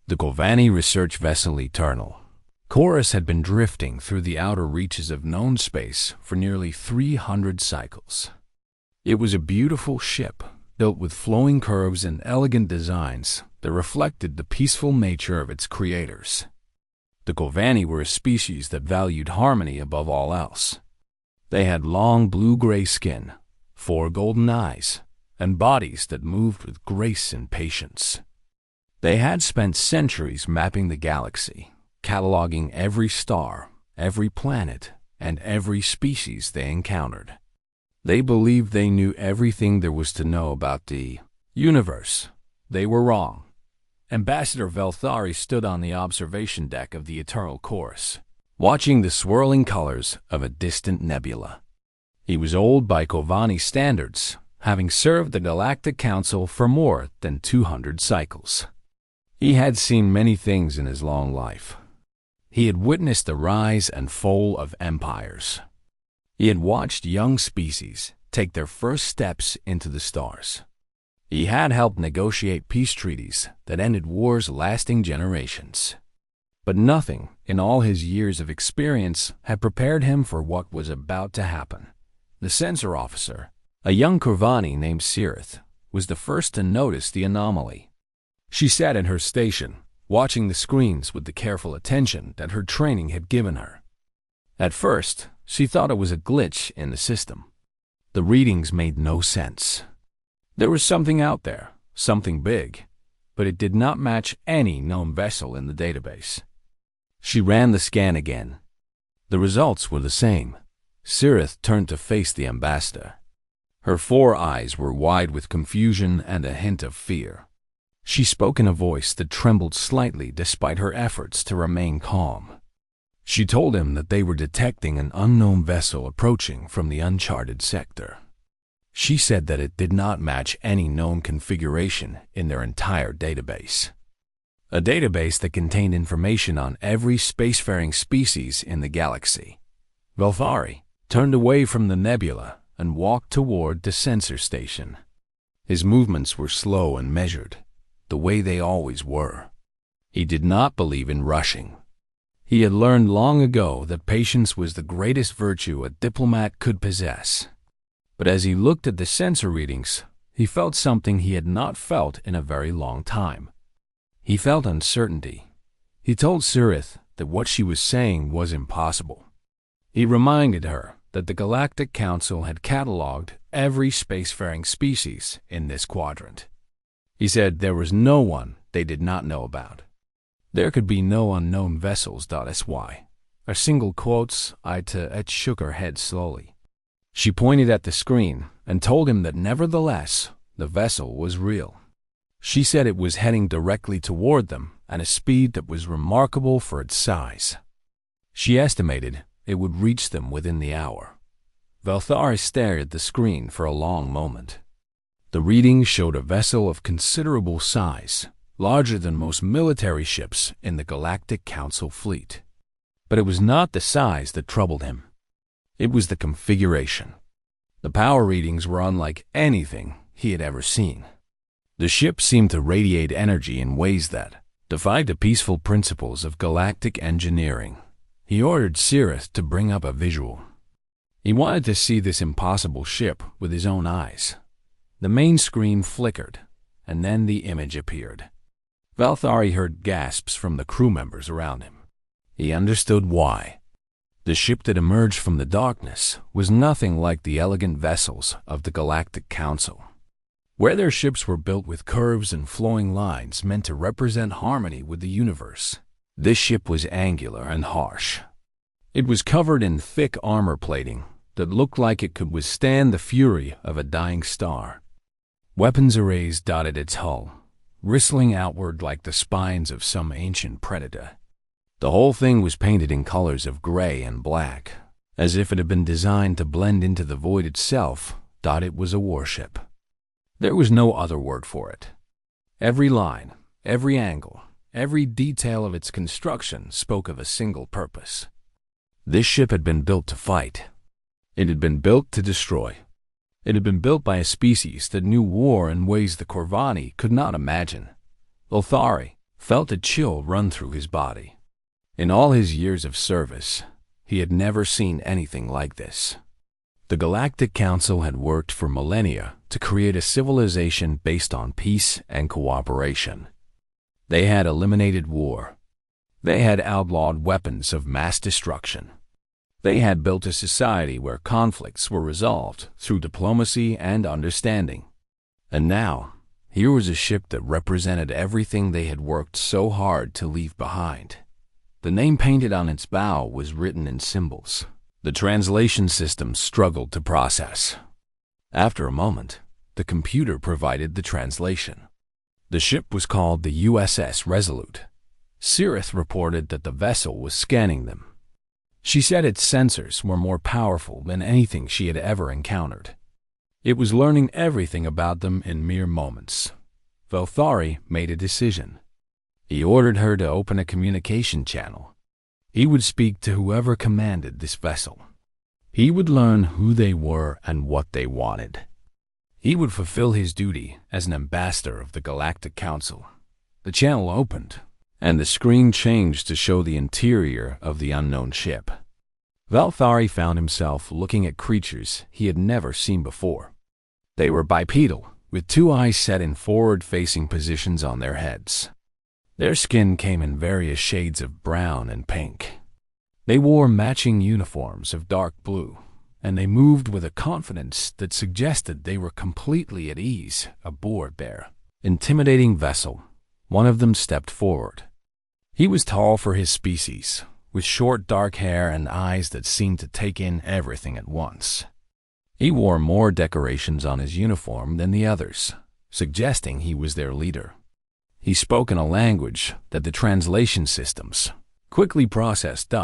The Golvani research vessel Eternal. Chorus had been drifting through the outer reaches of known space for nearly 300 cycles. It was a beautiful ship, built with flowing curves and elegant designs that reflected the peaceful nature of its creators. The Golvani were a species that valued harmony above all else. They had long blue-gray skin, 4 golden eyes, and bodies that moved with grace and patience. They had spent centuries mapping the galaxy, cataloging every star, every planet, and every species they encountered. They believed they knew everything there was to know about the universe. They were wrong. Ambassador Velthari stood on the observation deck of the Eternal Chorus, watching the swirling colors of a distant nebula. He was old by Golvani standards, having served the Galactic Council for more than 200 cycles. He had seen many things in his long life. He had witnessed the rise and fall of empires. He had watched young species take their first steps into the stars. He had helped negotiate peace treaties that ended wars lasting generations. But nothing in all his years of experience had prepared him for what was about to happen. The censor officer, a young Kurvani named Sirith, was the first to notice the anomaly. She sat in her station, watching the screens with the careful attention that her training had given her. At first, she thought it was a glitch in the system. The readings made no sense. There was something out there, something big, but it did not match any known vessel in the database. She ran the scan again. The results were the same. Sirith turned to face the ambassador. Her 4 eyes were wide with confusion and a hint of fear. She spoke in a voice that trembled slightly despite her efforts to remain calm. She told him that they were detecting an unknown vessel approaching from the uncharted sector. She said that it did not match any known configuration in their entire database. A database that contained information on every spacefaring species in the galaxy. Velthari turned away from the nebula and walked toward the sensor station. His movements were slow and measured, the way they always were. He did not believe in rushing. He had learned long ago that patience was the greatest virtue a diplomat could possess. But as he looked at the sensor readings, he felt something he had not felt in a very long time. He felt uncertainty. He told Sirith that what she was saying was impossible. He reminded her that the Galactic Council had catalogued every spacefaring species in this quadrant. He said there was no one they did not know about. There could be no unknown vessels.sy. A single quotes Ita shook her head slowly. She pointed at the screen and told him that nevertheless, the vessel was real. She said it was heading directly toward them at a speed that was remarkable for its size. She estimated it would reach them within the hour. Velthari stared at the screen for a long moment. The readings showed a vessel of considerable size, larger than most military ships in the Galactic Council fleet. But it was not the size that troubled him. It was the configuration. The power readings were unlike anything he had ever seen. The ship seemed to radiate energy in ways that defied the peaceful principles of galactic engineering. He ordered Sirith to bring up a visual. He wanted to see this impossible ship with his own eyes. The main screen flickered, and then the image appeared. Velthari heard gasps from the crew members around him. He understood why. The ship that emerged from the darkness was nothing like the elegant vessels of the Galactic Council. Where their ships were built with curves and flowing lines meant to represent harmony with the universe, this ship was angular and harsh. It was covered in thick armor plating that looked like it could withstand the fury of a dying star. Weapons arrays dotted its hull, bristling outward like the spines of some ancient predator. The whole thing was painted in colors of gray and black, as if it had been designed to blend into the void itself. It was a warship. There was no other word for it. Every line, every angle, every detail of its construction spoke of a single purpose. This ship had been built to fight. It had been built to destroy. It had been built by a species that knew war in ways the Corvani could not imagine. Lothari felt a chill run through his body. In all his years of service, he had never seen anything like this. The Galactic Council had worked for millennia to create a civilization based on peace and cooperation. They had eliminated war. They had outlawed weapons of mass destruction. They had built a society where conflicts were resolved through diplomacy and understanding. And now, here was a ship that represented everything they had worked so hard to leave behind. The name painted on its bow was written in symbols. The translation system struggled to process. After a moment, the computer provided the translation. The ship was called the USS Resolute. Cirith reported that the vessel was scanning them. She said its sensors were more powerful than anything she had ever encountered. It was learning everything about them in mere moments. Velthari made a decision. He ordered her to open a communication channel. He would speak to whoever commanded this vessel. He would learn who they were and what they wanted. He would fulfill his duty as an ambassador of the Galactic Council. The channel opened, and the screen changed to show the interior of the unknown ship. Velthari found himself looking at creatures he had never seen before. They were bipedal, with two eyes set in forward-facing positions on their heads. Their skin came in various shades of brown and pink. They wore matching uniforms of dark blue, and they moved with a confidence that suggested they were completely at ease aboard their intimidating vessel. One of them stepped forward. He was tall for his species, with short dark hair and eyes that seemed to take in everything at once. He wore more decorations on his uniform than the others, suggesting he was their leader. He spoke in a language that the translation systems quickly processed.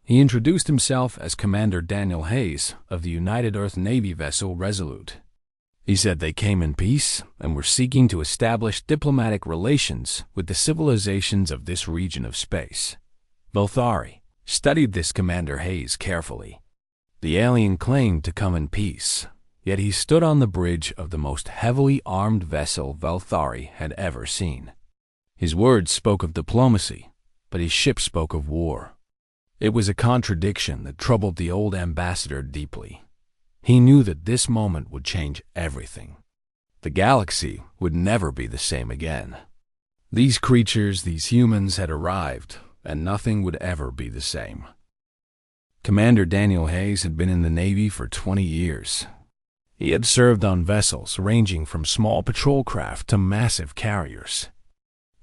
He introduced himself as Commander Daniel Hayes of the United Earth Navy vessel Resolute. He said they came in peace and were seeking to establish diplomatic relations with the civilizations of this region of space. Velthari studied this Commander Hayes carefully. The alien claimed to come in peace, yet he stood on the bridge of the most heavily armed vessel Velthari had ever seen. His words spoke of diplomacy, but his ship spoke of war. It was a contradiction that troubled the old ambassador deeply. He knew that this moment would change everything. The galaxy would never be the same again. These creatures, these humans, had arrived, and nothing would ever be the same. Commander Daniel Hayes had been in the Navy for 20 years. He had served on vessels ranging from small patrol craft to massive carriers.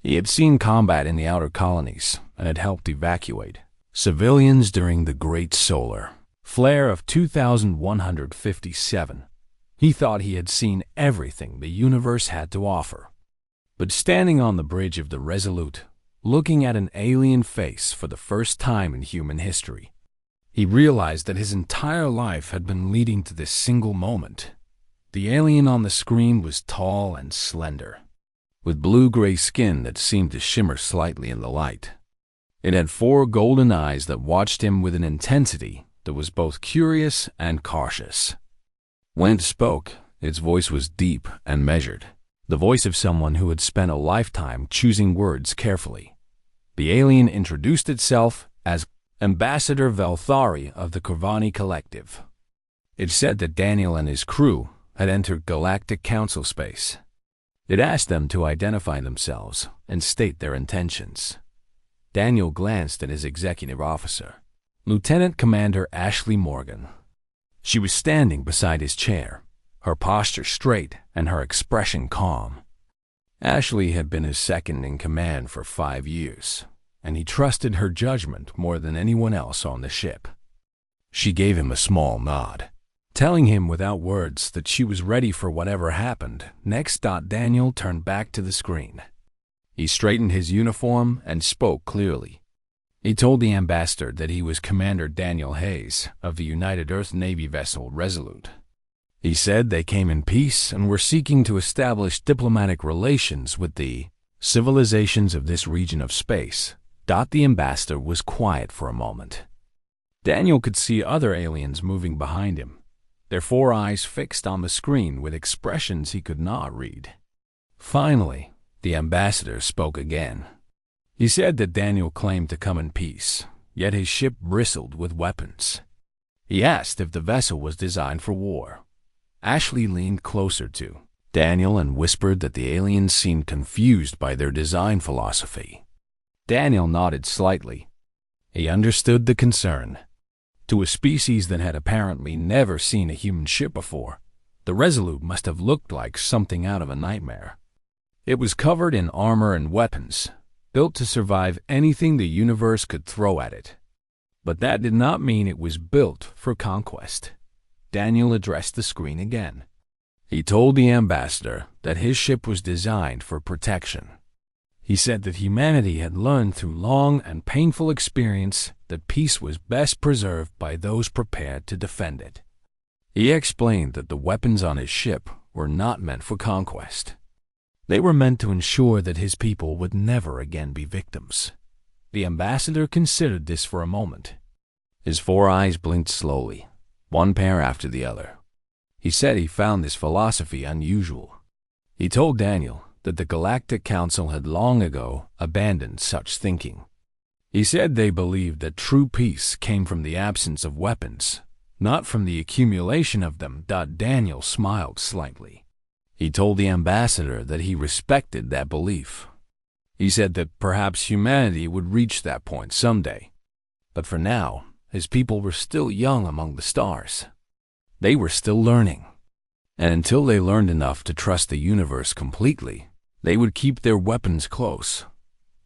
He had seen combat in the outer colonies and had helped evacuate civilians during the Great Solar Flare of 2157. He thought he had seen everything the universe had to offer. But standing on the bridge of the Resolute, looking at an alien face for the first time in human history, he realized that his entire life had been leading to this single moment. The alien on the screen was tall and slender, with blue-gray skin that seemed to shimmer slightly in the light. It had 4 golden eyes that watched him with an intensity that was both curious and cautious. When it spoke, its voice was deep and measured, the voice of someone who had spent a lifetime choosing words carefully. The alien introduced itself as Ambassador Velthari of the Kurvani Collective. It said that Daniel and his crew had entered Galactic Council space. It asked them to identify themselves and state their intentions. Daniel glanced at his executive officer, Lieutenant Commander Ashley Morgan. She was standing beside his chair, her posture straight and her expression calm. Ashley had been his second in command for 5 years, and he trusted her judgment more than anyone else on the ship. She gave him a small nod, telling him without words that she was ready for whatever happened. Next, Daniel turned back to the screen. He straightened his uniform and spoke clearly. He told the ambassador that he was Commander Daniel Hayes of the United Earth Navy vessel Resolute. He said they came in peace and were seeking to establish diplomatic relations with the civilizations of this region of space. The ambassador was quiet for a moment. Daniel could see other aliens moving behind him, their 4 eyes fixed on the screen with expressions he could not read. Finally, the ambassador spoke again. He said that Daniel claimed to come in peace, yet his ship bristled with weapons. He asked if the vessel was designed for war. Ashley leaned closer to Daniel and whispered that the aliens seemed confused by their design philosophy. Daniel nodded slightly. He understood the concern. To a species that had apparently never seen a human ship before, the Resolute must have looked like something out of a nightmare. It was covered in armor and weapons, built to survive anything the universe could throw at it. But that did not mean it was built for conquest. Daniel addressed the screen again. He told the ambassador that his ship was designed for protection. He said that humanity had learned through long and painful experience that peace was best preserved by those prepared to defend it. He explained that the weapons on his ship were not meant for conquest. They were meant to ensure that his people would never again be victims. The ambassador considered this for a moment. His 4 eyes blinked slowly, one pair after the other. He said he found this philosophy unusual. He told Daniel that the Galactic Council had long ago abandoned such thinking. He said they believed that true peace came from the absence of weapons, not from the accumulation of them. Daniel smiled slightly. He told the ambassador that he respected that belief. He said that perhaps humanity would reach that point someday. But for now, his people were still young among the stars. They were still learning. And until they learned enough to trust the universe completely, they would keep their weapons close.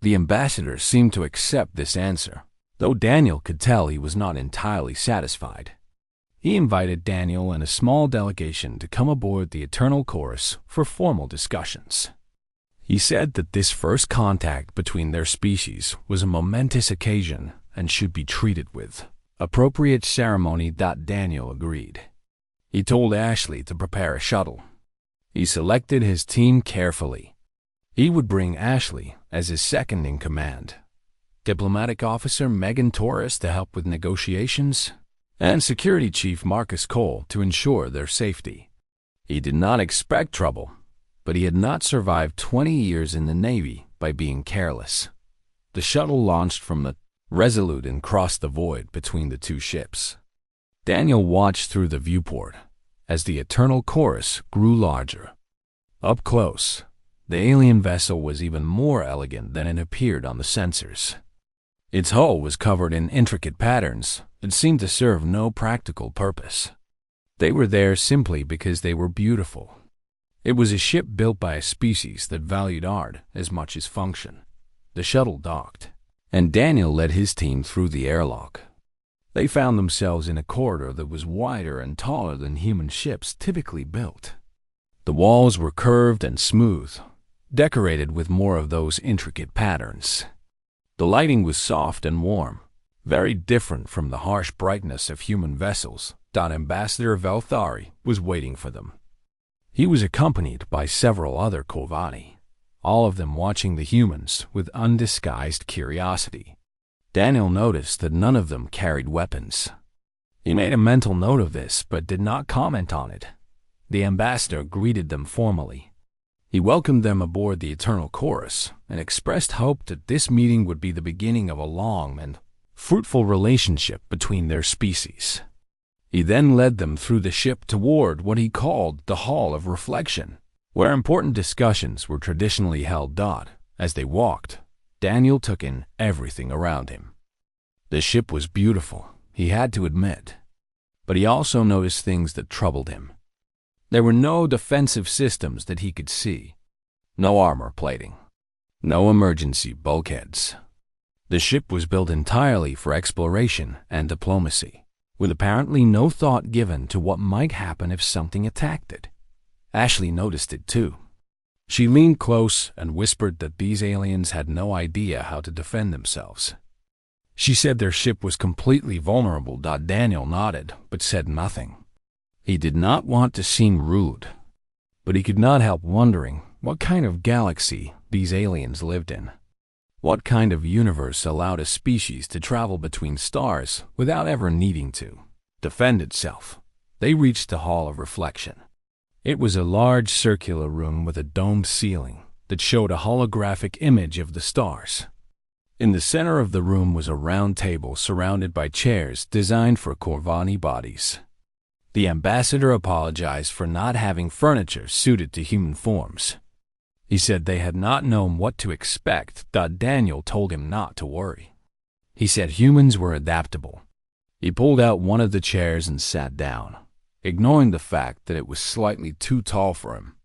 The ambassador seemed to accept this answer, though Daniel could tell he was not entirely satisfied. He invited Daniel and a small delegation to come aboard the Eternal Chorus for formal discussions. He said that this first contact between their species was a momentous occasion and should be treated with appropriate ceremony. Daniel agreed. He told Ashley to prepare a shuttle. He selected his team carefully. He would bring Ashley as his second in command, Diplomatic Officer Megan Torres to help with negotiations, and Security Chief Marcus Cole to ensure their safety. He did not expect trouble, but he had not survived 20 years in the Navy by being careless. The shuttle launched from the Resolute and crossed the void between the two ships. Daniel watched through the viewport as the Eternal Chorus grew larger. Up close, the alien vessel was even more elegant than it appeared on the sensors. Its hull was covered in intricate patterns that seemed to serve no practical purpose. They were there simply because they were beautiful. It was a ship built by a species that valued art as much as function. The shuttle docked, and Daniel led his team through the airlock. They found themselves in a corridor that was wider and taller than human ships typically built. The walls were curved and smooth, decorated with more of those intricate patterns. The lighting was soft and warm, very different from the harsh brightness of human vessels. Ambassador Velthari was waiting for them. He was accompanied by several other Kovani, all of them watching the humans with undisguised curiosity. Daniel noticed that none of them carried weapons. He made a mental note of this, but did not comment on it. The ambassador greeted them formally. He welcomed them aboard the Eternal Chorus and expressed hope that this meeting would be the beginning of a long and fruitful relationship between their species. He then led them through the ship toward what he called the Hall of Reflection, where important discussions were traditionally held. As they walked, Daniel took in everything around him. The ship was beautiful, he had to admit, but he also noticed things that troubled him. There were no defensive systems that he could see, no armor plating, no emergency bulkheads. The ship was built entirely for exploration and diplomacy, with apparently no thought given to what might happen if something attacked it. Ashley noticed it too. She leaned close and whispered that these aliens had no idea how to defend themselves. She said their ship was completely vulnerable. Daniel nodded, but said nothing. He did not want to seem rude, but he could not help wondering what kind of galaxy these aliens lived in. What kind of universe allowed a species to travel between stars without ever needing to defend itself? They reached the Hall of Reflection. It was a large circular room with a domed ceiling that showed a holographic image of the stars. In the center of the room was a round table surrounded by chairs designed for Corvani bodies. The ambassador apologized for not having furniture suited to human forms. He said they had not known what to expect. Daniel told him not to worry. He said humans were adaptable. He pulled out one of the chairs and sat down, ignoring the fact that it was slightly too tall for him.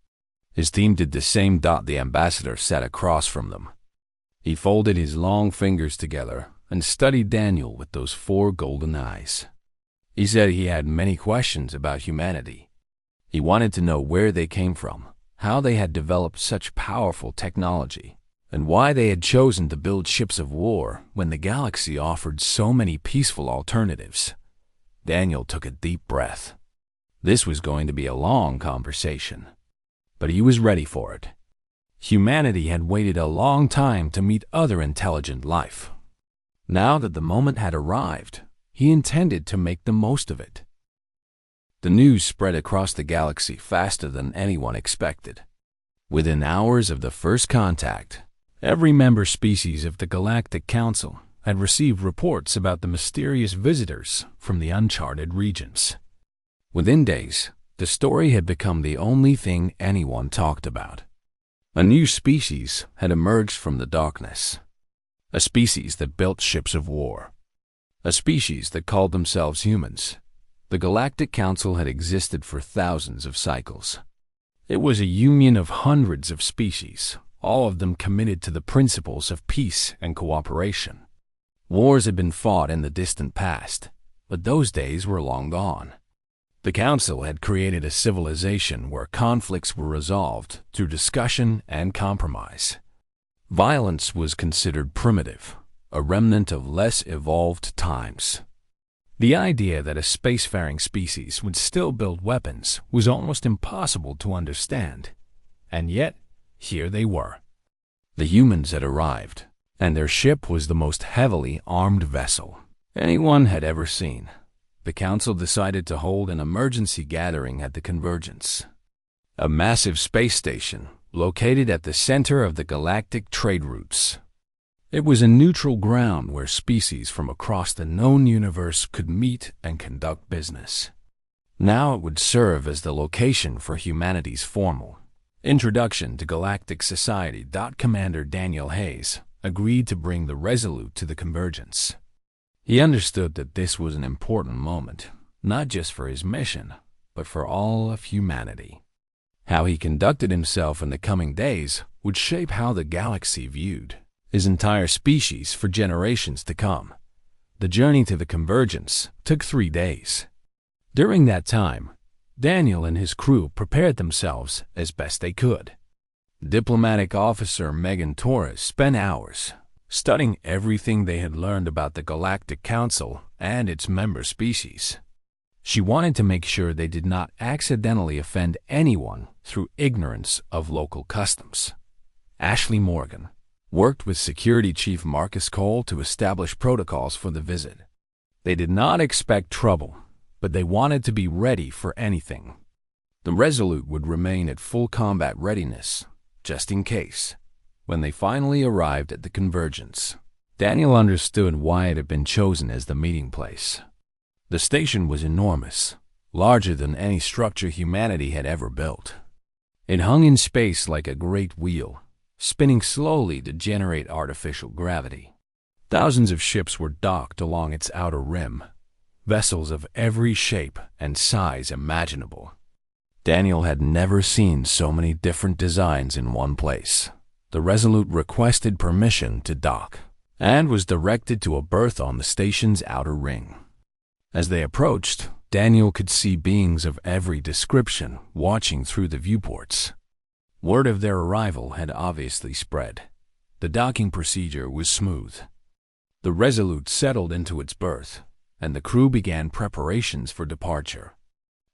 His team did the same. The ambassador sat across from them. He folded his long fingers together and studied Daniel with those 4 golden eyes. He said he had many questions about humanity. He wanted to know where they came from, how they had developed such powerful technology, and why they had chosen to build ships of war when the galaxy offered so many peaceful alternatives. Daniel took a deep breath. This was going to be a long conversation, but he was ready for it. Humanity had waited a long time to meet other intelligent life. Now that the moment had arrived, he intended to make the most of it. The news spread across the galaxy faster than anyone expected. Within hours of the first contact, every member species of the Galactic Council had received reports about the mysterious visitors from the uncharted regions. Within days, the story had become the only thing anyone talked about. A new species had emerged from the darkness. A species that built ships of war. A species that called themselves humans. The Galactic Council had existed for thousands of cycles. It was a union of hundreds of species, all of them committed to the principles of peace and cooperation. Wars had been fought in the distant past, but those days were long gone. The Council had created a civilization where conflicts were resolved through discussion and compromise. Violence was considered primitive, a remnant of less evolved times. The idea that a spacefaring species would still build weapons was almost impossible to understand. And yet, here they were. The humans had arrived, and their ship was the most heavily armed vessel anyone had ever seen. The Council decided to hold an emergency gathering at the Convergence, a massive space station located at the center of the galactic trade routes. It was a neutral ground where species from across the known universe could meet and conduct business. Now it would serve as the location for humanity's formal introduction to galactic society. Commander Daniel Hayes agreed to bring the Resolute to the Convergence. He understood that this was an important moment, not just for his mission, but for all of humanity. How he conducted himself in the coming days would shape how the galaxy viewed his entire species for generations to come. The journey to the Convergence took 3 days. During that time, Daniel and his crew prepared themselves as best they could. Diplomatic officer Megan Torres spent hours studying everything they had learned about the Galactic Council and its member species. She wanted to make sure they did not accidentally offend anyone through ignorance of local customs. Ashley Morgan worked with Security Chief Marcus Cole to establish protocols for the visit. They did not expect trouble, but they wanted to be ready for anything. The Resolute would remain at full combat readiness, just in case. When they finally arrived at the Convergence, Daniel understood why it had been chosen as the meeting place. The station was enormous, larger than any structure humanity had ever built. It hung in space like a great wheel, spinning slowly to generate artificial gravity. Thousands of ships were docked along its outer rim, vessels of every shape and size imaginable. Daniel had never seen so many different designs in one place. The Resolute requested permission to dock and was directed to a berth on the station's outer ring. As they approached, Daniel could see beings of every description watching through the viewports. Word of their arrival had obviously spread. The docking procedure was smooth. The Resolute settled into its berth, and the crew began preparations for departure.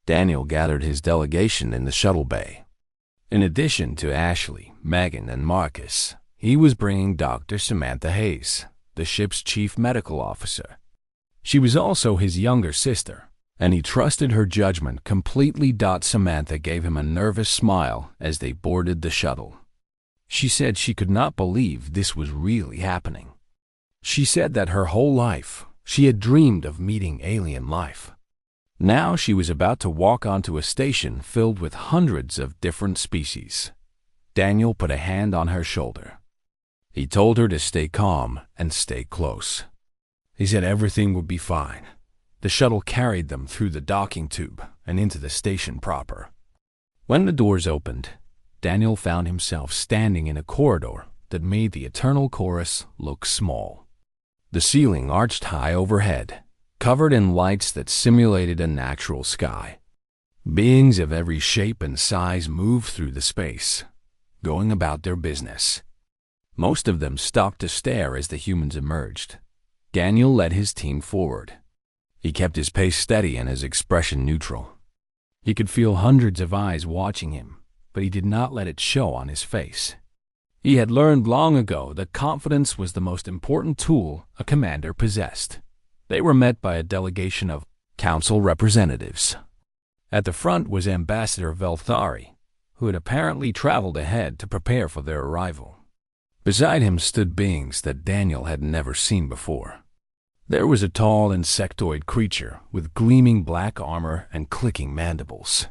Daniel gathered his delegation in the shuttle bay. In addition to Ashley, Megan, and Marcus, he was bringing Dr. Samantha Hayes, the ship's chief medical officer. She was also his younger sister, and he trusted her judgment completely. Samantha gave him a nervous smile as they boarded the shuttle. She said she could not believe this was really happening. She said that her whole life she had dreamed of meeting alien life. Now she was about to walk onto a station filled with hundreds of different species. Daniel put a hand on her shoulder. He told her to stay calm and stay close. He said everything would be fine. The shuttle carried them through the docking tube and into the station proper. When the doors opened, Daniel found himself standing in a corridor that made the eternal chorus look small. The ceiling arched high overhead, covered in lights that simulated a natural sky. Beings of every shape and size moved through the space, going about their business. Most of them stopped to stare as the humans emerged. Daniel led his team forward. He kept his pace steady and his expression neutral. He could feel hundreds of eyes watching him, but he did not let it show on his face. He had learned long ago that confidence was the most important tool a commander possessed. They were met by a delegation of council representatives. At the front was Ambassador Velthari, who had apparently traveled ahead to prepare for their arrival. Beside him stood beings that Daniel had never seen before. There was a tall insectoid creature with gleaming black armor and clicking mandibles.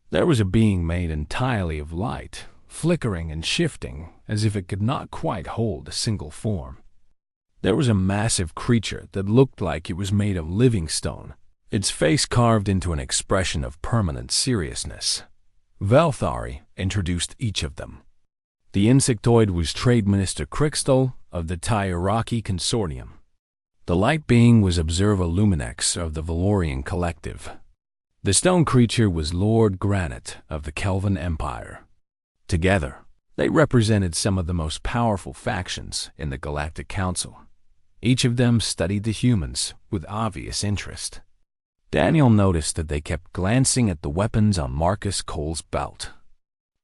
There was a being made entirely of light, flickering and shifting as if it could not quite hold a single form. There was a massive creature that looked like it was made of living stone, its face carved into an expression of permanent seriousness. Velthari introduced each of them. The insectoid was Trade Minister Crystal of the Tyuraki Consortium. The light being was Observer Luminex of the Valorian Collective. The stone creature was Lord Granite of the Kelvin Empire. Together, they represented some of the most powerful factions in the Galactic Council. Each of them studied the humans with obvious interest. Daniel noticed that they kept glancing at the weapons on Marcus Cole's belt.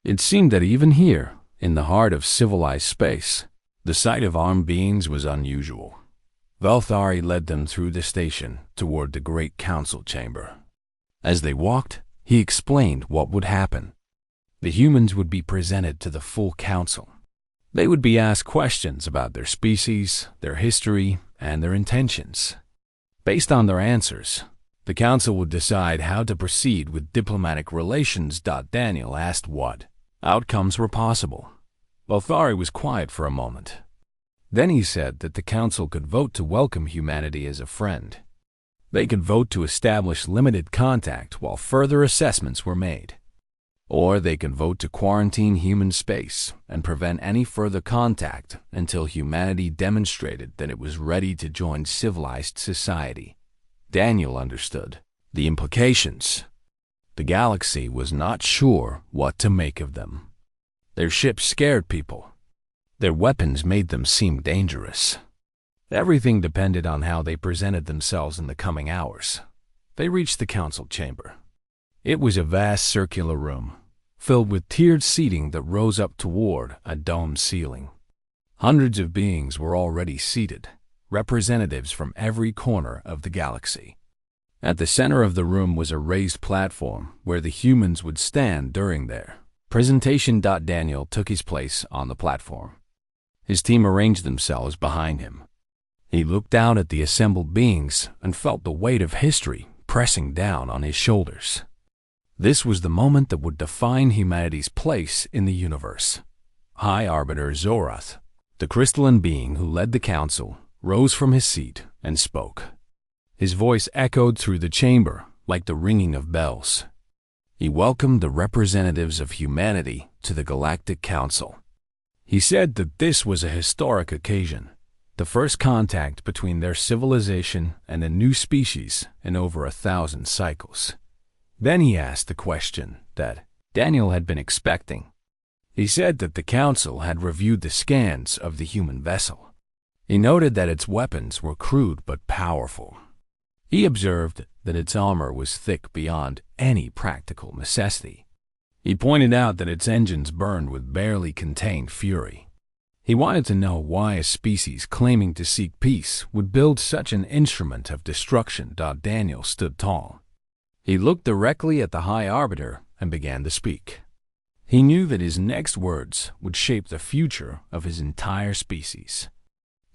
It seemed that even here, in the heart of civilized space, the sight of armed beings was unusual. Velthari led them through the station toward the great council chamber. As they walked, he explained what would happen. The humans would be presented to the full council. They would be asked questions about their species, their history, and their intentions. Based on their answers, the council would decide how to proceed with diplomatic relations. Daniel asked what outcomes were possible. Velthari was quiet for a moment. Then he said that the council could vote to welcome humanity as a friend. They could vote to establish limited contact while further assessments were made. Or they could vote to quarantine human space and prevent any further contact until humanity demonstrated that it was ready to join civilized society. Daniel understood the implications. The galaxy was not sure what to make of them. Their ships scared people. Their weapons made them seem dangerous. Everything depended on how they presented themselves in the coming hours. They reached the council chamber. It was a vast circular room, filled with tiered seating that rose up toward a domed ceiling. Hundreds of beings were already seated, representatives from every corner of the galaxy. At the center of the room was a raised platform where the humans would stand during their presentation. Daniel took his place on the platform. His team arranged themselves behind him. He looked out at the assembled beings and felt the weight of history pressing down on his shoulders. This was the moment that would define humanity's place in the universe. High Arbiter Zorath, the crystalline being who led the council, rose from his seat and spoke. His voice echoed through the chamber like the ringing of bells. He welcomed the representatives of humanity to the Galactic Council. He said that this was a historic occasion, the first contact between their civilization and a new species in over 1,000 cycles. Then he asked the question that Daniel had been expecting. He said that the council had reviewed the scans of the human vessel. He noted that its weapons were crude but powerful. He observed that its armor was thick beyond any practical necessity. He pointed out that its engines burned with barely contained fury. He wanted to know why a species claiming to seek peace would build such an instrument of destruction. Daniel stood tall. He looked directly at the High Arbiter and began to speak. He knew that his next words would shape the future of his entire species.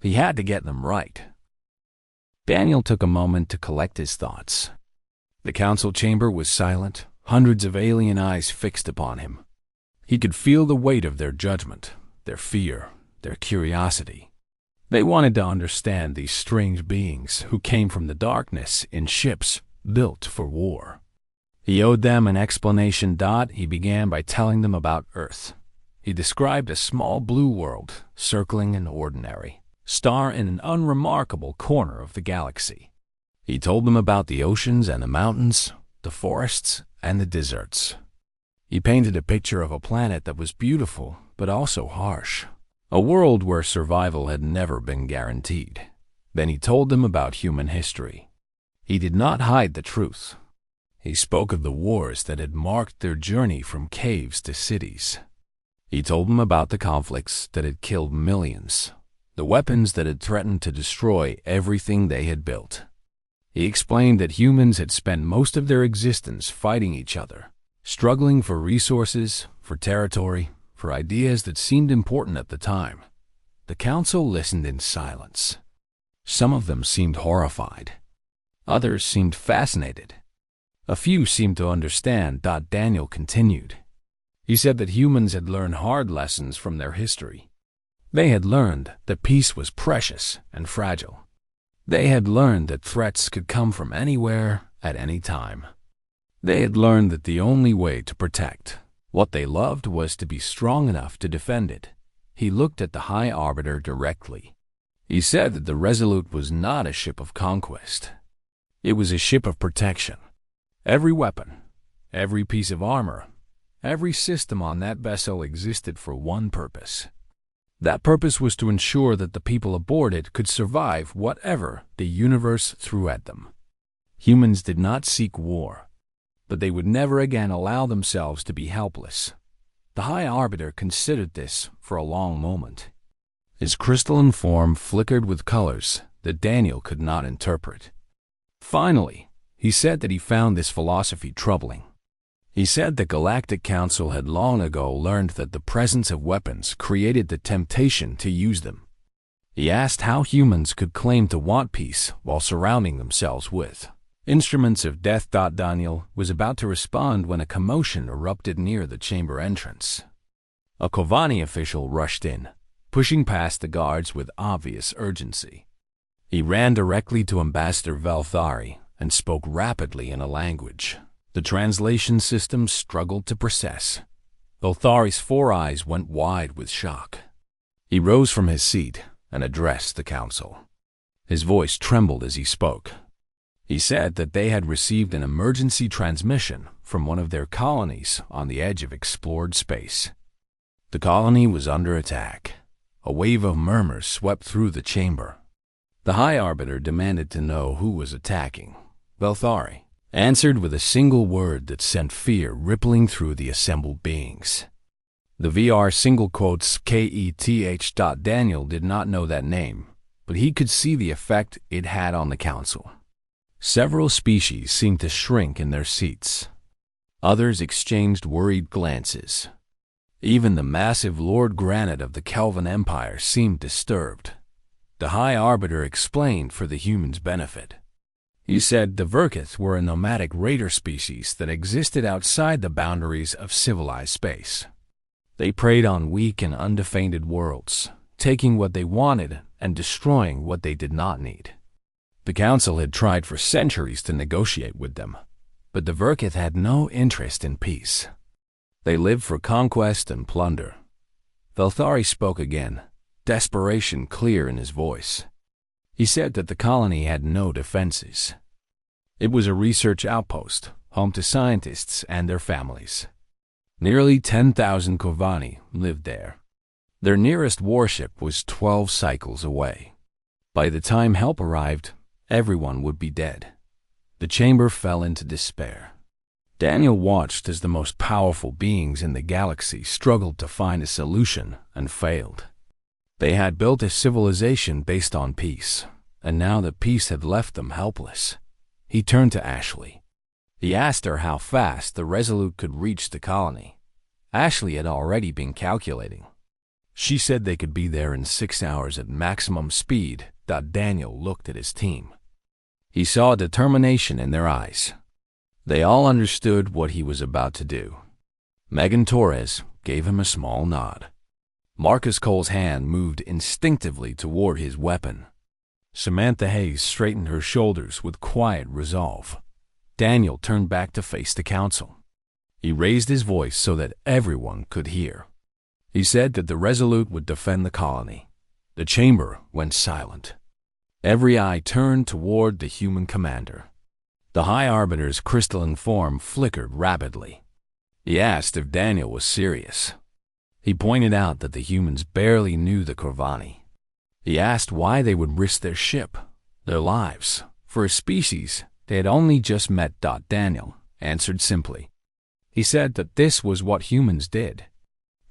He had to get them right. Daniel took a moment to collect his thoughts. The council chamber was silent, hundreds of alien eyes fixed upon him. He could feel the weight of their judgment, their fear, their curiosity. They wanted to understand these strange beings who came from the darkness in ships built for war. He owed them an explanation. He began by telling them about Earth. He described a small blue world circling an ordinary star in an unremarkable corner of the galaxy. He told them about the oceans and the mountains, the forests and the deserts. He painted a picture of a planet that was beautiful but also harsh, a world where survival had never been guaranteed. Then he told them about human history. He did not hide the truth. He spoke of the wars that had marked their journey from caves to cities. He told them about the conflicts that had killed millions, the weapons that had threatened to destroy everything they had built. He explained that humans had spent most of their existence fighting each other, struggling for resources, for territory, for ideas that seemed important at the time. The council listened in silence. Some of them seemed horrified. Others seemed fascinated. A few seemed to understand. Daniel continued. He said that humans had learned hard lessons from their history. They had learned that peace was precious and fragile. They had learned that threats could come from anywhere at any time. They had learned that the only way to protect what they loved was to be strong enough to defend it. He looked at the High Arbiter directly. He said that the Resolute was not a ship of conquest. It was a ship of protection. Every weapon, every piece of armor, every system on that vessel existed for one purpose. That purpose was to ensure that the people aboard it could survive whatever the universe threw at them. Humans did not seek war, but they would never again allow themselves to be helpless. The High Arbiter considered this for a long moment. His crystalline form flickered with colors that Daniel could not interpret. Finally, he said that he found this philosophy troubling. He said the Galactic Council had long ago learned that the presence of weapons created the temptation to use them. He asked how humans could claim to want peace while surrounding themselves with instruments of death. Daniel was about to respond when a commotion erupted near the chamber entrance. A Kovani official rushed in, pushing past the guards with obvious urgency. He ran directly to Ambassador Velthari and spoke rapidly in a language the translation system struggled to process. Velthari's 4 eyes went wide with shock. He rose from his seat and addressed the council. His voice trembled as he spoke. He said that they had received an emergency transmission from one of their colonies on the edge of explored space. The colony was under attack. A wave of murmurs swept through the chamber. The High Arbiter demanded to know who was attacking. Velthari answered with a single word that sent fear rippling through the assembled beings. The VR single quotes KETH. Daniel did not know that name, but he could see the effect it had on the council. Several species seemed to shrink in their seats. Others exchanged worried glances. Even the massive Lord Granite of the Kelvin Empire seemed disturbed. The High Arbiter explained for the humans' benefit. He said the Verkith were a nomadic raider species that existed outside the boundaries of civilized space. They preyed on weak and undefended worlds, taking what they wanted and destroying what they did not need. The Council had tried for centuries to negotiate with them, but the Verkith had no interest in peace. They lived for conquest and plunder. Velthari spoke again, desperation clear in his voice. He said that the colony had no defenses. It was a research outpost, home to scientists and their families. Nearly 10,000 Kovani lived there. Their nearest warship was 12 cycles away. By the time help arrived, everyone would be dead. The chamber fell into despair. Daniel watched as the most powerful beings in the galaxy struggled to find a solution and failed. They had built a civilization based on peace, and now that peace had left them helpless. He turned to Ashley. He asked her how fast the Resolute could reach the colony. Ashley had already been calculating. She said they could be there in 6 hours at maximum speed. Daniel looked at his team. He saw determination in their eyes. They all understood what he was about to do. Megan Torres gave him a small nod. Marcus Cole's hand moved instinctively toward his weapon. Samantha Hayes straightened her shoulders with quiet resolve. Daniel turned back to face the council. He raised his voice so that everyone could hear. He said that the Resolute would defend the colony. The chamber went silent. Every eye turned toward the human commander. The High Arbiter's crystalline form flickered rapidly. He asked if Daniel was serious. He pointed out that the humans barely knew the Corvani. He asked why they would risk their ship, their lives, for a species they had only just met. Daniel answered simply. He said that this was what humans did.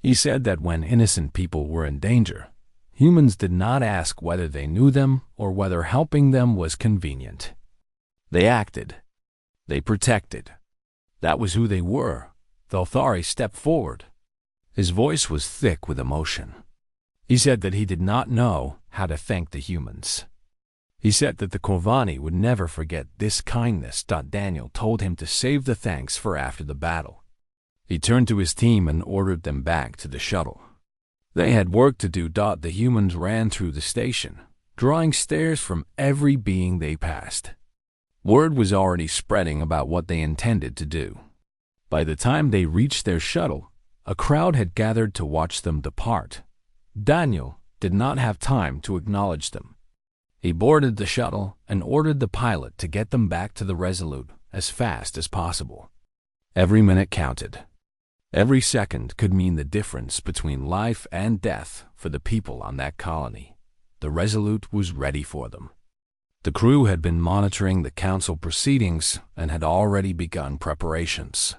He said that when innocent people were in danger, humans did not ask whether they knew them or whether helping them was convenient. They acted. They protected. That was who they were. Thalthari stepped forward. His voice was thick with emotion. He said that he did not know how to thank the humans. He said that the Corvani would never forget this kindness. Daniel told him to save the thanks for after the battle. He turned to his team and ordered them back to the shuttle. They had work to do. The humans ran through the station, drawing stares from every being they passed. Word was already spreading about what they intended to do. By the time they reached their shuttle, a crowd had gathered to watch them depart. Daniel did not have time to acknowledge them. He boarded the shuttle and ordered the pilot to get them back to the Resolute as fast as possible. Every minute counted. Every second could mean the difference between life and death for the people on that colony. The Resolute was ready for them. The crew had been monitoring the council proceedings and had already begun preparations.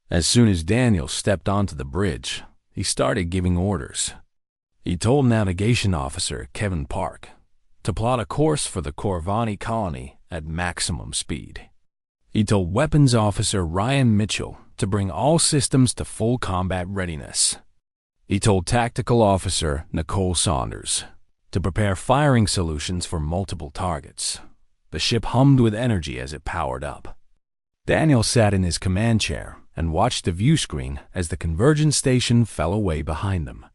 As soon as Daniel stepped onto the bridge, he started giving orders. He told Navigation Officer Kevin Park to plot a course for the Corvani colony at maximum speed. He told Weapons Officer Ryan Mitchell to bring all systems to full combat readiness. He told Tactical Officer Nicole Saunders to prepare firing solutions for multiple targets. The ship hummed with energy as it powered up. Daniel sat in his command chair and watched the view screen as the convergence station fell away behind them.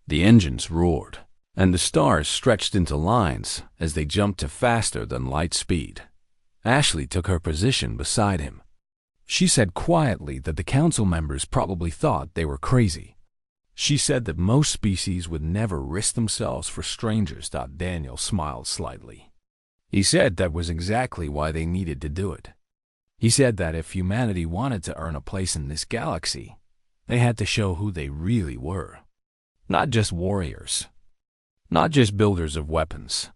The engines roared, and the stars stretched into lines as they jumped to faster than light speed. Ashley took her position beside him. She said quietly that the council members probably thought they were crazy. She said that most species would never risk themselves for strangers. Daniel smiled slightly. He said that was exactly why they needed to do it. He said that if humanity wanted to earn a place in this galaxy, they had to show who they really were. Not just warriors. Not just builders of weapons.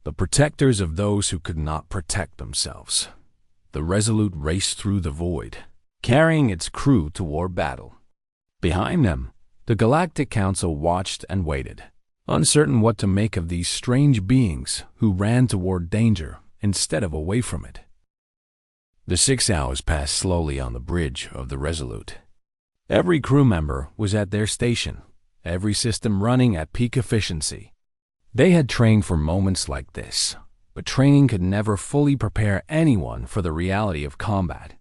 The protectors of those who could not protect themselves. The Resolute raced through the void, carrying its crew toward battle. Behind them, the Galactic Council watched and waited, uncertain what to make of these strange beings who ran toward danger instead of away from it. The 6 hours passed slowly on the bridge of the Resolute. Every crew member was at their station, every system running at peak efficiency. They had trained for moments like this, but training could never fully prepare anyone for the reality of combat.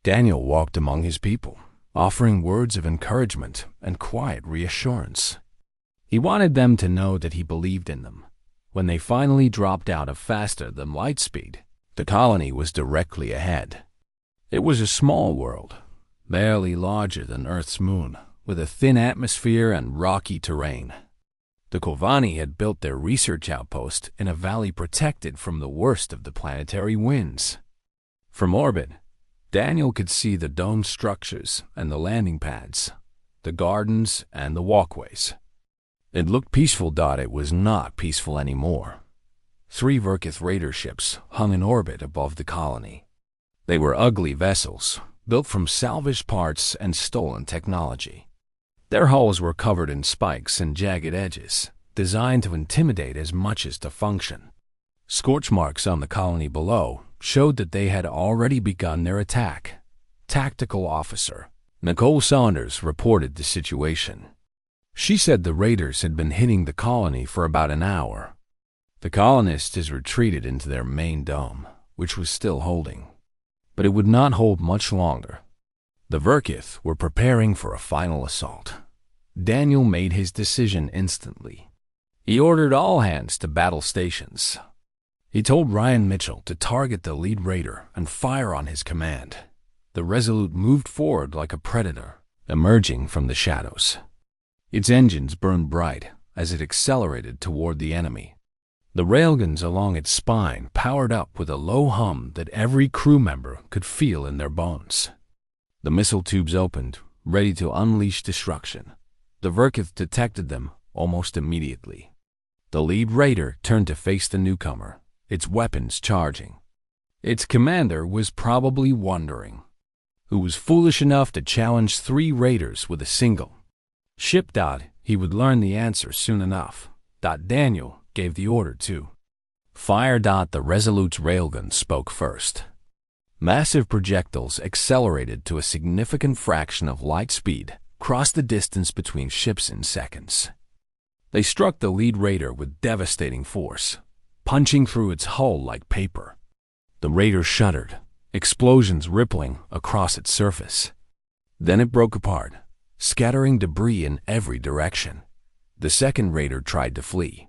Daniel walked among his people, offering words of encouragement and quiet reassurance. He wanted them to know that he believed in them. When they finally dropped out of faster than light speed, the colony was directly ahead. It was a small world, barely larger than Earth's moon, with a thin atmosphere and rocky terrain. The Corvani had built their research outpost in a valley protected from the worst of the planetary winds. From orbit, Daniel could see the domed structures and the landing pads, the gardens and the walkways. It looked peaceful. It was not peaceful anymore. 3 Virkith raider ships hung in orbit above the colony. They were ugly vessels, built from salvaged parts and stolen technology. Their hulls were covered in spikes and jagged edges, designed to intimidate as much as to function. Scorch marks on the colony below showed that they had already begun their attack. Tactical Officer Nicole Saunders reported the situation. She said the raiders had been hitting the colony for about an hour. The colonists had retreated into their main dome, which was still holding. But it would not hold much longer. The Verkith were preparing for a final assault. Daniel made his decision instantly. He ordered all hands to battle stations. He told Ryan Mitchell to target the lead raider and fire on his command. The Resolute moved forward like a predator, emerging from the shadows. Its engines burned bright as it accelerated toward the enemy. The railguns along its spine powered up with a low hum that every crew member could feel in their bones. The missile tubes opened, ready to unleash destruction. The Verkith detected them almost immediately. The lead raider turned to face the newcomer, its weapons charging. Its commander was probably wondering who was foolish enough to challenge 3 raiders with a single ship. He would learn the answer soon enough. Daniel gave the order to fire. The Resolute's railgun spoke first. Massive projectiles accelerated to a significant fraction of light speed, crossed the distance between ships in seconds. They struck the lead raider with devastating force, punching through its hull like paper. The raider shuddered, explosions rippling across its surface. Then it broke apart, scattering debris in every direction. The second raider tried to flee.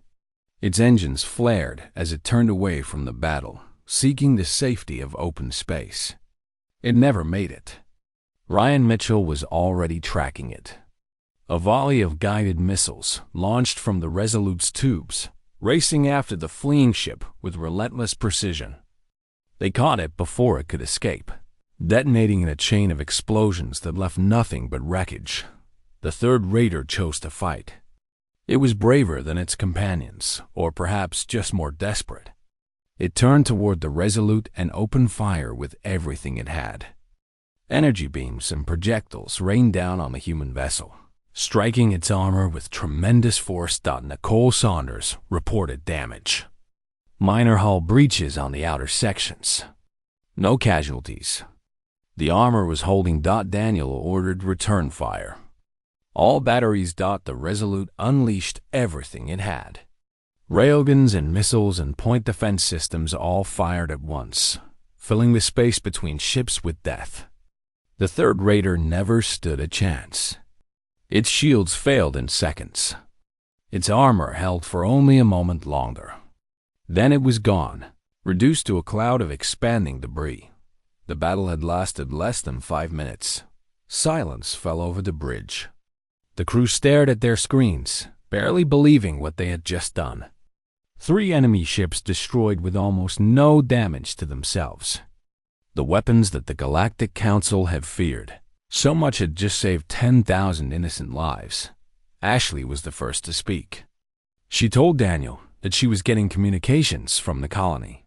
Its engines flared as it turned away from the battle, seeking the safety of open space. It never made it. Ryan Mitchell was already tracking it. A volley of guided missiles launched from the Resolute's tubes, racing after the fleeing ship with relentless precision. They caught it before it could escape, detonating in a chain of explosions that left nothing but wreckage. The third raider chose to fight. It was braver than its companions, or perhaps just more desperate. It turned toward the Resolute and opened fire with everything it had. Energy beams and projectiles rained down on the human vessel, striking its armor with tremendous force. Nicole Saunders reported damage. Minor hull breaches on the outer sections. No casualties. The armor was holding. Daniel ordered return fire. All batteries. The Resolute unleashed everything it had. Railguns and missiles and point defense systems all fired at once, filling the space between ships with death. The third raider never stood a chance. Its shields failed in seconds. Its armor held for only a moment longer. Then it was gone, reduced to a cloud of expanding debris. The battle had lasted less than 5 minutes. Silence fell over the bridge. The crew stared at their screens, barely believing what they had just done. 3 enemy ships destroyed with almost no damage to themselves. The weapons that the Galactic Council had feared. So much had just saved 10,000 innocent lives. Ashley was the first to speak. She told Daniel that she was getting communications from the colony.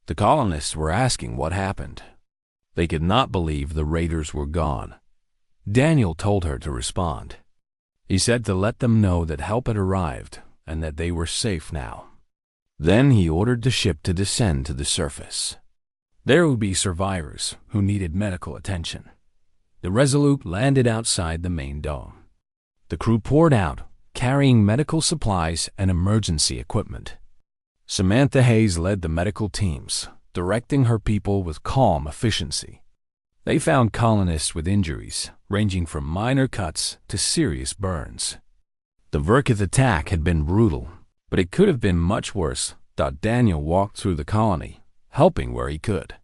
The colonists were asking what happened. They could not believe the raiders were gone. Daniel told her to respond. He said to let them know that help had arrived and that they were safe now. Then he ordered the ship to descend to the surface. There would be survivors who needed medical attention. The Resolute landed outside the main dome. The crew poured out, carrying medical supplies and emergency equipment. Samantha Hayes led the medical teams, directing her people with calm efficiency. They found colonists with injuries, ranging from minor cuts to serious burns. The Verkith attack had been brutal, but it could have been much worse. Daniel walked through the colony, helping where he could.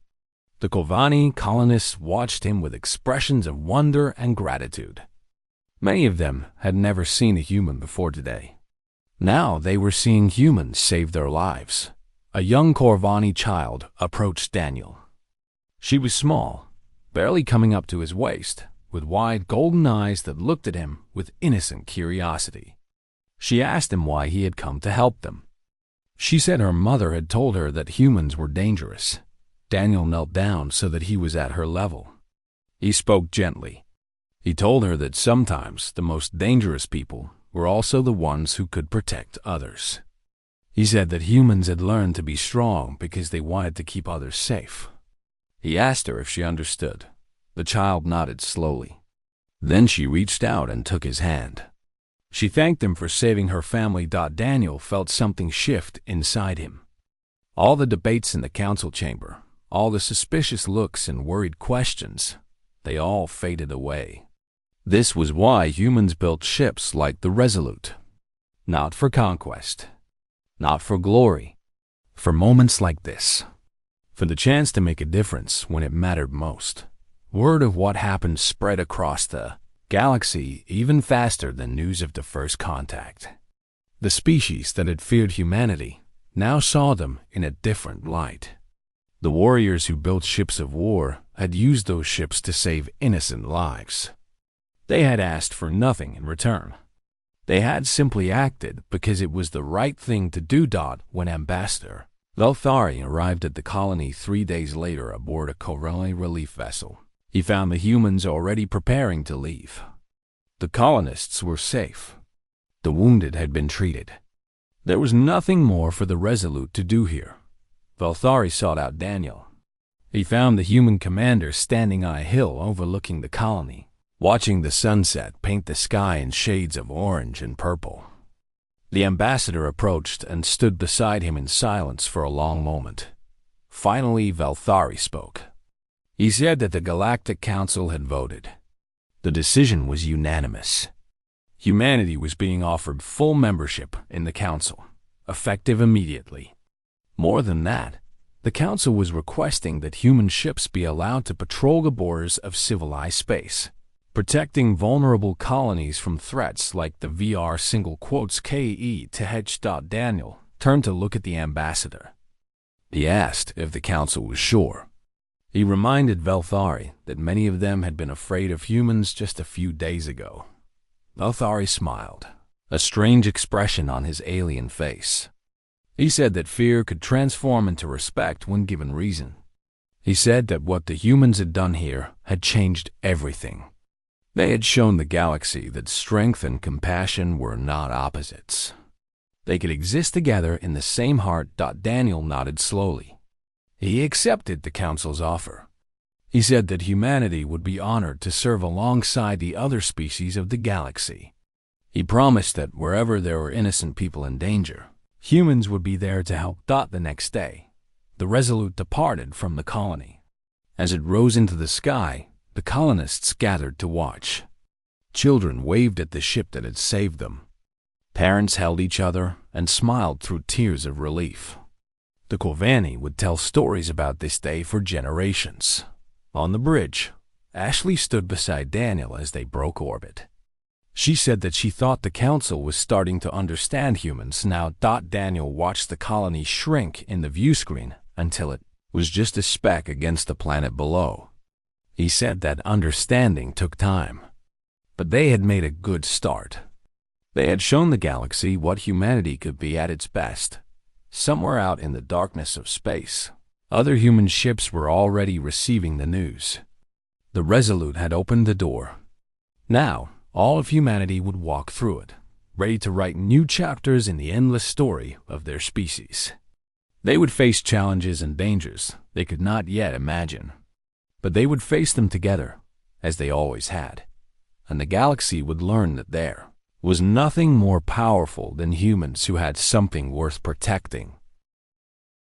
The Kovani colonists watched him with expressions of wonder and gratitude. Many of them had never seen a human before today. Now they were seeing humans save their lives. A young Corvani child approached Daniel. She was small, barely coming up to his waist, with wide golden eyes that looked at him with innocent curiosity. She asked him why he had come to help them. She said her mother had told her that humans were dangerous. Daniel knelt down so that he was at her level. He spoke gently. He told her that sometimes the most dangerous people were also the ones who could protect others. He said that humans had learned to be strong because they wanted to keep others safe. He asked her if she understood. The child nodded slowly. Then she reached out and took his hand. She thanked them for saving her family. Daniel felt something shift inside him. All the debates in the council chamber, all the suspicious looks and worried questions, they all faded away. This was why humans built ships like the Resolute. Not for conquest, not for glory, for moments like this, for the chance to make a difference when it mattered most. Word of what happened spread across the galaxy even faster than news of the first contact. The species that had feared humanity now saw them in a different light. The warriors who built ships of war had used those ships to save innocent lives. They had asked for nothing in return. They had simply acted because it was the right thing to do. When Ambassador Velthari arrived at the colony 3 days later aboard a Corelli relief vessel, he found the humans already preparing to leave. The colonists were safe. The wounded had been treated. There was nothing more for the Resolute to do here. Velthari sought out Daniel. He found the human commander standing on a hill overlooking the colony, watching the sunset paint the sky in shades of orange and purple. The ambassador approached and stood beside him in silence for a long moment. Finally, Velthari spoke. He said that the Galactic Council had voted. The decision was unanimous. Humanity was being offered full membership in the Council, effective immediately. More than that, the Council was requesting that human ships be allowed to patrol the borders of civilized space, protecting vulnerable colonies from threats like the VR KE to H. Daniel turned to look at the ambassador. He asked if the Council was sure. He reminded Velthari that many of them had been afraid of humans just a few days ago. Velthari smiled, a strange expression on his alien face. He said that fear could transform into respect when given reason. He said that what the humans had done here had changed everything. They had shown the galaxy that strength and compassion were not opposites. They could exist together in the same heart. Daniel nodded slowly. He accepted the Council's offer. He said that humanity would be honored to serve alongside the other species of the galaxy. He promised that wherever there were innocent people in danger, humans would be there to help. The next day, the Resolute departed from the colony. As it rose into the sky, the colonists gathered to watch. Children waved at the ship that had saved them. Parents held each other and smiled through tears of relief. The Corvani would tell stories about this day for generations. On the bridge, Ashley stood beside Daniel as they broke orbit. She said that she thought the Council was starting to understand humans now. Daniel watched the colony shrink in the view screen until it was just a speck against the planet below. He said that understanding took time, but they had made a good start. They had shown the galaxy what humanity could be at its best. Somewhere out in the darkness of space, other human ships were already receiving the news. The Resolute had opened the door. Now, all of humanity would walk through it, ready to write new chapters in the endless story of their species. They would face challenges and dangers they could not yet imagine, but they would face them together, as they always had, and the galaxy would learn that there was nothing more powerful than humans who had something worth protecting.